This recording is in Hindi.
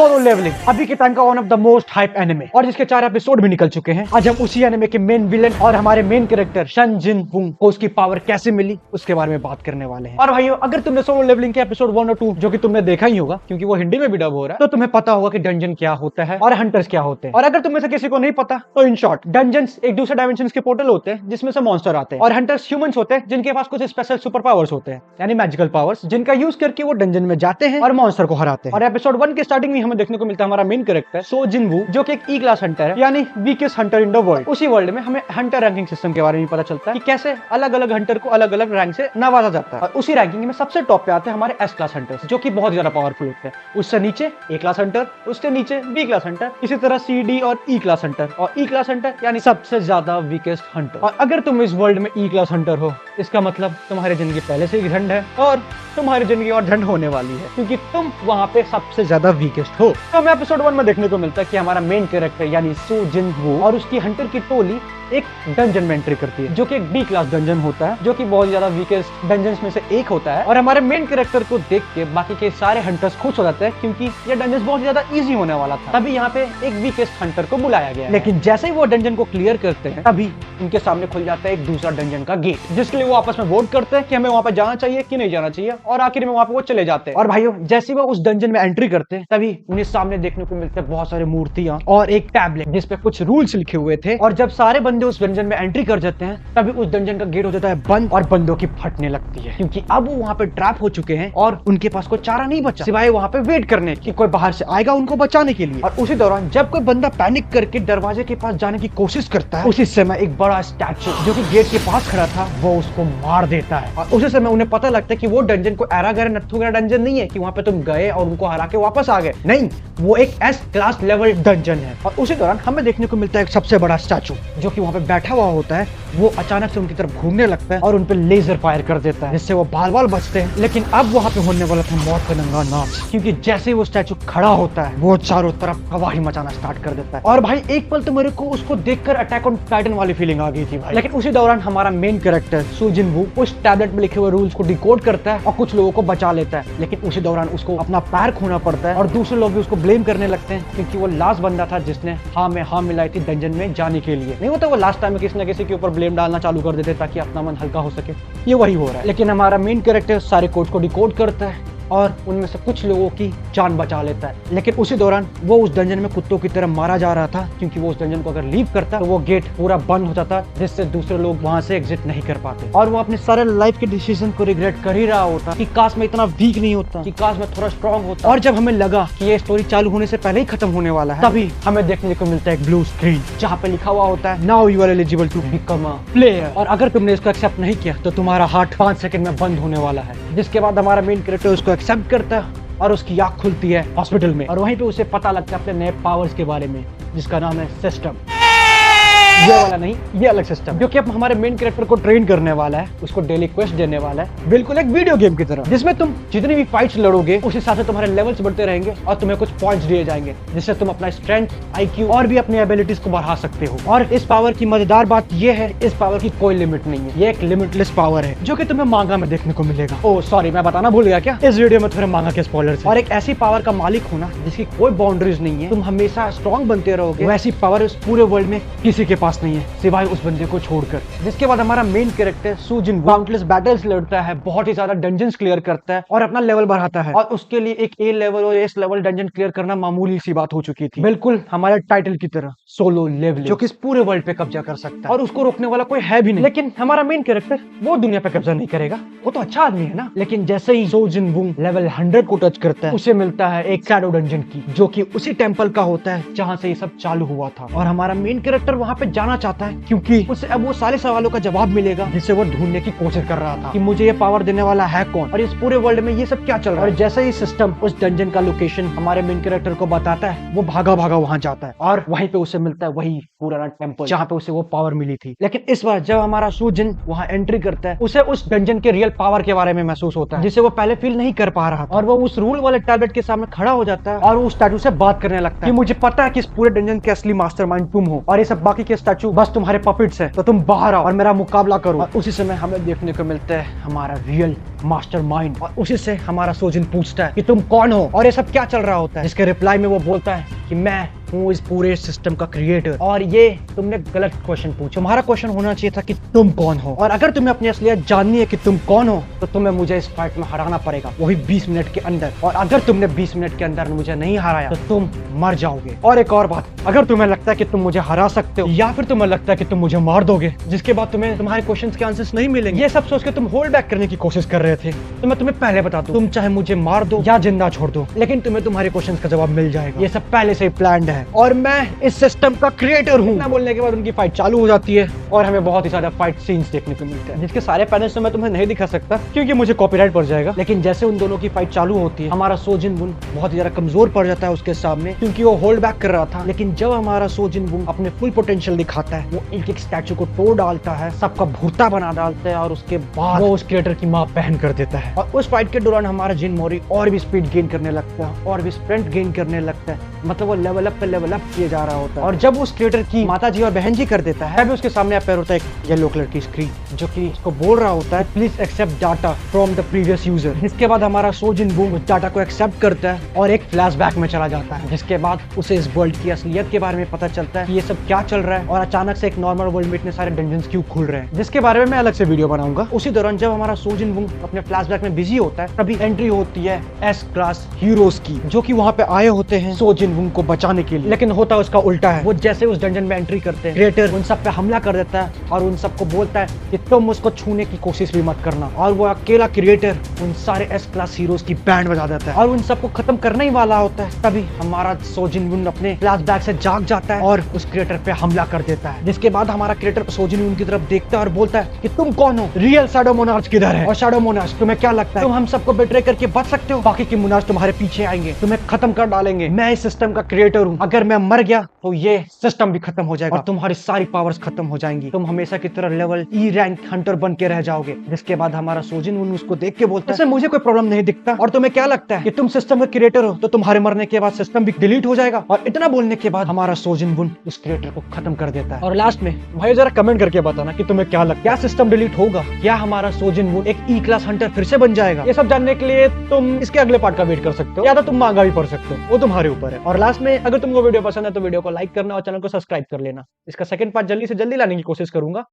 सोलो लेवलिंग अभी के टाइम का one of the most hype anime और जिसके 4 एपिसोड भी निकल चुके हैं। आज हम उसी एनिमे के मेन विलेन और हमारे मेन कैरेक्टर शन जिन वुंग को उसकी पावर कैसे मिली उसके बारे में बात करने वाले हैं। और भाइयों, अगर तुमने सोलो लेवलिंग के एपिसोड 1 और 2 जो कि तुमने देखा ही होगा क्योंकि वो हिंदी में भी डब हो रहा है, तो तुम्हें पता होगा कि डंजन क्या होता है और हंटर्स क्या होते हैं। और अगर तुम्हें से किसी को नहीं पता तो इन शॉर्ट, डंजन्स एक दूसरे डायमेंशन के पोर्टल होते हैं जिसमें से मॉन्स्टर आते हैं और हंटर्स ह्यूमंस होते हैं जिनके पास कुछ स्पेशल सुपर पावर्स होते हैं, यानी मैजिकल पावर्स, जिनका यूज करके वो डंजन में जाते हैं और मॉन्स्टर को हराते हैं। और एपिसोड 1 के स्टार्टिंग में हमें देखने को मिलता है हमारा मेन कैरेक्टर सो जिन वू, जो कि एक ई क्लास हंटर है, यानी weakest Hunter in the world. उसी वर्ल्ड में हमें हंटर रैंकिंग सिस्टम के बारे में पता चलता है कि कैसे अलग अलग हंटर को अलग अलग रैंक से नवाजा जाता है। और उसी रैंकिंग में सबसे टॉप पे आते हैं हमारे एस क्लास हंटर्स, जो कि बहुत ज्यादा पावरफुल होते हैं। उससे नीचे ए क्लास हंटर, उससे नीचे बी क्लास हंटर, इसी तरह सी डी और ई क्लास हंटर, और ई क्लास हंटर यानी सबसे ज्यादा वीकेस्ट हंटर। और अगर तुम इस वर्ल्ड में ई क्लास हंटर हो, इसका मतलब तुम्हारी जिंदगी पहले से ही झंड है और तुम्हारी जिंदगी और झंड होने वाली है, क्योंकि तुम वहां पे सबसे ज्यादा वीकेस्ट हो। तो हमें एपिसोड 1 में देखने को मिलता है कि हमारा मेन कैरेक्टर यानी सो जिन वू और उसकी हंटर की टोली एक डंजन में एंट्री करती है, जो कि एक बी क्लास डंजन होता है, जो कि बहुत ज्यादा वीकेस्ट डंजन्स में से एक होता है। और हमारे मेन कैरेक्टर को देख के बाकी के सारे हंटर्स खुश हो जाते हैं, क्योंकि ये डंजन बहुत ज्यादा इजी होने वाला था। तभी यहाँ पे एक वीकेस्ट हंटर को बुलाया गया। लेकिन जैसे ही वो डंजन को क्लियर करते हैं, तभी उनके सामने खुल जाता है एक दूसरा डंजन का गेट, जिसके लिए वो आपस में वोट करते हैं कि हमें वहां पे जाना चाहिए कि नहीं जाना चाहिए, और आखिर में वहां पे वो चले जाते हैं। और भाइयों, जैसे वो उस डंजन में एंट्री करते हैं, तभी उन्हें सामने देखने को मिलते हैं बहुत सारे मूर्तियां और एक टैबलेट जिसपे कुछ रूल्स लिखे हुए थे। और जब सारे बंदे उस डंजन में एंट्री कर जाते हैं, तभी उस डंजन का गेट हो जाता है बंद और बंदों की फटने लगती है, क्योंकि अब वो वहां पे ट्रैप हो चुके हैं और उनके पास कोई चारा नहीं बचा सिवाय वहां पे वेट करने की कोई बाहर से आएगा उनको बचाने के लिए। और उसी दौरान जब कोई बंदा पैनिक करके दरवाजे के पास जाने की कोशिश करता है, उसी समय एक बड़ा स्टैचू जो कि गेट के पास खड़ा था वो उसको मार देता है। और उसी समय उन्हें पता लगता है कि वो डंजन को एरा गैरा नत्थु गैरा डंजन नहीं है कि वहां पे तुम गए और उनको हरा के वापस आ गए, नहीं, वो एक एस क्लास लेवल डंजन है। और उसी दौरान हमें देखने को मिलता है एक सबसे बड़ा स्टैचू जो कि वहां पे बैठा हुआ होता है, वो अचानक से उनकी तरफ घूमने लगता है और उन पे लेजर फायर कर देता है, जिससे वो बाल बाल बचते हैं। लेकिन अब वहां पे होने वाला था मौत का नंगा नाच, क्योंकि जैसे ही वो स्टैचू खड़ा होता है, वो चारों तरफ तबाही मचाना स्टार्ट कर देता है। और भाई एक पल तो मेरे को उसको देखकर अटैक ऑन टाइटन वाली फीलिंग आ गई थी भाई। लेकिन उसी दौरान हमारा मेन कैरेक्टर सो जिन वू उस टैबलेट में लिखे हुए रूल्स को डिकोड करता है और कुछ लोगों को बचा लेता है। लेकिन उसी दौरान उसको अपना पैर खोना पड़ता है और दूसरे लोग भी उसको ब्लेम करने लगते हैं, क्योंकि वो लास्ट बंदा था जिसने हाँ में हाँ मिलाई थी डंजन में जाने के लिए। नहीं होता वो लास्ट टाइम में किसी न किसी के ऊपर ब्लेम डालना चालू कर देते ताकि अपना मन हल्का हो सके, ये वही हो रहा है। लेकिन हमारा मेन कैरेक्टर सारे कोड्स को डिकोड करता है और उनमें से कुछ लोगों की जान बचा लेता है। लेकिन उसी दौरान वो उस डंजन में कुत्तों की तरह मारा जा रहा था, क्योंकि वो उस डंजन को अगर लीव करता तो वो गेट पूरा बंद हो जाता, जिससे दूसरे लोग वहां से एग्जिट नहीं कर पाते। और वो अपने सारे लाइफ के डिसीजन को रिग्रेट कर ही रहा होता कि काश मैं इतना वीक नहीं होता, कि काश मैं थोड़ा स्ट्रॉन्ग होता। और जब हमें लगा कि ये स्टोरी चालू होने से पहले ही खत्म होने वाला है, तभी हमें देखने को मिलता है एक ब्लू स्क्रीन जहाँ पे लिखा हुआ होता है now you are eligible to become a player. और अगर तुमने इसको एक्सेप्ट नहीं किया तो तुम्हारा हार्ट 5 सेकंड में बंद होने वाला है। जिसके बाद हमारा मेन कैरेक्टर उसको एक्सेप्ट करता है और उसकी आंख खुलती है हॉस्पिटल में, और वहीं पे उसे पता लगता है अपने नए पावर्स के बारे में, जिसका नाम है सिस्टम। ये वाला नहीं, ये अलग सिस्टम, जो कि अब हमारे मेन कैरेक्टर को ट्रेन करने वाला है, उसको डेली क्वेस्ट देने वाला है, बिल्कुल एक वीडियो गेम की तरह, जिसमें तुम जितनी भी फाइट्स लड़ोगे उस हिसाब से तुम्हारे लेवल्स बढ़ते रहेंगे और तुम्हें कुछ पॉइंट्स दिए जाएंगे, जिससे तुम अपना स्ट्रेंथ, आईक्यू और भी अपनी एबिलिटीज को बढ़ा सकते हो। और इस पावर की मजेदार बात यह है, इस पावर की कोई लिमिट नहीं है, ये एक लिमिटलेस पावर है जो कि तुम्हें मांगा में देखने को मिलेगा। ओह सॉरी, मैं बताना भूल गया क्या, इस वीडियो में थोड़े मांगा के स्पॉयलर्स हैं। और एक ऐसी पावर का मालिक होना जिसकी कोई बाउंड्रीज नहीं है, तुम हमेशा स्ट्रॉन्ग बनते रहोगे, वैसी पावर इस पूरे वर्ल्ड में किसी के पास नहीं है सिवाय उस बंदे को छोड़कर। जिसके बाद हमारा मेन कैरेक्टर सो जिन काउंटलेस बैटल्स लड़ता है, बहुत ही ज्यादा डंजन्स क्लियर करता है और अपना लेवल बढ़ाता है। और उसके लिए एक ए लेवल और एस लेवल डंजन क्लियर करना मामूली सी बात हो चुकी थी, बिल्कुल हमारे टाइटल की तरह सोलो लेवल, जो कि इस पूरे वर्ल्ड पे कब्जा कर सकता है और उसको रोकने वाला कोई है भी नहीं। लेकिन हमारा मेन कैरेक्टर वो दुनिया पे कब्जा नहीं करेगा, वो तो अच्छा आदमी है ना। लेकिन जैसे ही सो जिन वू लेवल 100 को टच करता है, उसे मिलता है एक शैडो डंजन की, जो कि उसी टेंपल का होता है जहाँ से ये सब चालू हुआ था। और हमारा मेन कैरेक्टर वहाँ पे जाना चाहता है, क्योंकि उसे अब वो सारे सवालों का जवाब मिलेगा जिसे वो ढूंढने की कोशिश कर रहा था, कि मुझे ये पावर देने वाला है कौन और इस पूरे वर्ल्ड में ये सब क्या चल रहा है। और जैसे ही सिस्टम उस डंजन का लोकेशन हमारे मेन कैरेक्टर को बताता है, वो भागा भागा वहां जाता है और वहीं पे उसे मिलता है वही पुराना टेंपल जहाँ पे उसे वो पावर मिली थी। लेकिन इस बार जब हमारा सो जिन वहां एंट्री करता है, उसे उस डंजन के रियल पावर के बारे में महसूस होता है, जिसे वो पहले फील नहीं कर पा रहा था। और वो उस रूल वाले टैबलेट के सामने खड़ा हो जाता है और वो उस स्टैचू से बात करने लगता है कि मुझे पता है कि इस पूरे डंजन के असली मास्टरमाइंड तुम हो और ये सब बाकी के स्टैचू बस तुम्हारे पपेट्स है, तो तुम बाहर आओ और मेरा मुकाबला करो। और उसी समय हमें देखने को मिलता है हमारा रियल मास्टरमाइंड, और उसी से हमारा सोजिन पूछता है कि तुम कौन हो और ये सब क्या चल रहा होता है, जिसके रिप्लाई में वो बोलता है कि मैं हूँ इस पूरे सिस्टम का क्रिएटर। और ये तुमने गलत क्वेश्चन पूछा, तुम्हारा क्वेश्चन होना चाहिए था कि तुम कौन हो। और अगर तुम्हें अपनी असलियत जाननी है कि तुम कौन हो, तो तुम्हें मुझे इस फाइट में हराना पड़ेगा, वो भी 20 मिनट के अंदर। और अगर तुमने 20 मिनट के अंदर मुझे नहीं हराया तो तुम मर जाओगे। और एक और बात, अगर तुम्हें लगता है कि तुम मुझे हरा सकते हो या फिर तुम्हें लगता है कि तुम मुझे मार दोगे, जिसके बाद तुम्हें तुम्हारे क्वेश्चंस के आंसर्स नहीं मिलेंगे, ये सब सोच के तुम होल्ड बैक करने की कोशिश कर रहे थे, तो मैं तुम्हें पहले बता दूं, तुम चाहे मुझे मार दो या जिंदा छोड़ दो, लेकिन तुम्हें तुम्हारे क्वेश्चंस का जवाब मिल जाएगा। ये सब पहले से ही प्लान्ड है और मैं इस सिस्टम का क्रिएटर हूँ। बोलने के बाद उनकी फाइट चालू हो जाती है और हमें बहुत ही ज्यादा फाइट सीन्स देखने को मिलते हैं, जिसके सारे पैनल्स तो मैं तुम्हें नहीं दिखा सकता क्योंकि मुझे कॉपीराइट पड़ जाएगा। लेकिन जैसे उन दोनों की फाइट चालू होती है, हमारा सोजिन वुन बहुत ही ज्यादा कमजोर पड़ जाता है उसके सामने, क्योंकि वो होल्ड बैक कर रहा था। लेकिन जब हमारा सोजिन वुन अपने फुल पोटेंशियल दिखाता है, वो एक एक स्टैचू को तोड़ डालता है, सबका भूता बना डालता है और उसके बाद वो उस क्रिएटर की मां पहन कर देता है। और उस फाइट के दौरान हमारा जिन मोरी और भी स्पीड गेन करने लगता है और भी स्प्रिंट गेन करने लगता है, मतलब वो लेवल अप पे लेवल अप किए जा रहा होता है। और जब उस क्रिएटर की माताजी और बहन जी कर देता है, तभी उसके सामने अपेयर होता है एक येलो कलर की स्क्रीन, जो कि उसको बोल रहा होता है please accept data from the previous user. इसके बाद हमारा सोजिन वुन उस डाटा को एक्सेप्ट करता है और एक फ्लैशबैक में चला जाता है, जिसके बाद उसे इस वर्ल्ड की असलियत के बारे में पता चलता है कि ये सब क्या चल रहा है और अचानक से एक नॉर्मल वर्ल्ड में इतने सारे डंजन्स क्यों खुल रहे हैं, जिसके बारे में मैं अलग से वीडियो बनाऊंगा। उसी दौरान जब हमारा सोजिन वुन अपने फ्लैशबैक में बिजी होता है, तभी एंट्री होती है एस क्लास हीरोज की, जो कि वहां पे आए होते हैं सोजिन वुन को बचाने के लिए। लेकिन होता उसका उल्टा है, वो जैसे उस डंजन में एंट्री करते हैं, क्रिएटर उन सब पे हमला कर देता है और उन सबको बोलता है कि तुम उसको छूने की कोशिश भी मत करना। और वो अकेला क्रिएटर उन सारे एस क्लास हीरोज की बैंड बजा देता है और उन सबको खत्म करने ही वाला होता है। तभी हमारा सोजिन वुन अपने फ्लैशबैक से जाग जाता है और उस क्रिएटर पे हमला कर देता है, जिसके बाद हमारा क्रिएटर सोजिन वुन की तरफ देखता है और बोलता है कि तुम कौन हो, रियल शैडो मोनार्च किधर है। और शैडो मोनार्च तुम्हें क्या लगता है तुम हम सबको बेट्रे करके बच सकते हो? बाकी के मोनार्च तुम्हारे पीछे आएंगे, तुम्हें खत्म कर डालेंगे। मैं इस सिस्टम का क्रिएटर हूँ, अगर मैं मर गया तो ये सिस्टम भी खत्म हो जाएगा और तुम्हारी सारी पावर्स खत्म हो जाएंगी, तुम हमेशा की तरह लेवल ई रैंक हंटर बन के रह जाओगे। जिसके बाद हमारा सोजिन वुन उसको देख के बोलता है इसमें मुझे कोई प्रॉब्लम नहीं दिखता, और तुम्हें क्या लगता है कि तुम सिस्टम का क्रिएटर हो तो तुम्हारे मरने के बाद सिस्टम भी डिलीट हो जाएगा। और इतना बोलने के बाद हमारा सोजिन वुन उस क्रिएटर को खत्म कर देता है। और लास्ट में भाई जरा कमेंट करके बताना कि तुम्हें क्या लगता है, क्या सिस्टम डिलीट होगा, क्या हमारा सोजिन वुन एक ई क्लास हंटर फिर से बन जाएगा? ये सब जानने के लिए तुम इसके अगले पार्ट का वेट कर सकते हो, या तो तुम मांगा भी पढ़ सकते हो, वो तुम्हारे ऊपर है। और लास्ट में अगर तुमको वीडियो पसंद है तो वीडियो को लाइक करना और चैनल को सब्सक्राइब कर लेना। इसका सेकंड पार्ट जल्दी से जल्दी लाने की कोशिश करूंगा।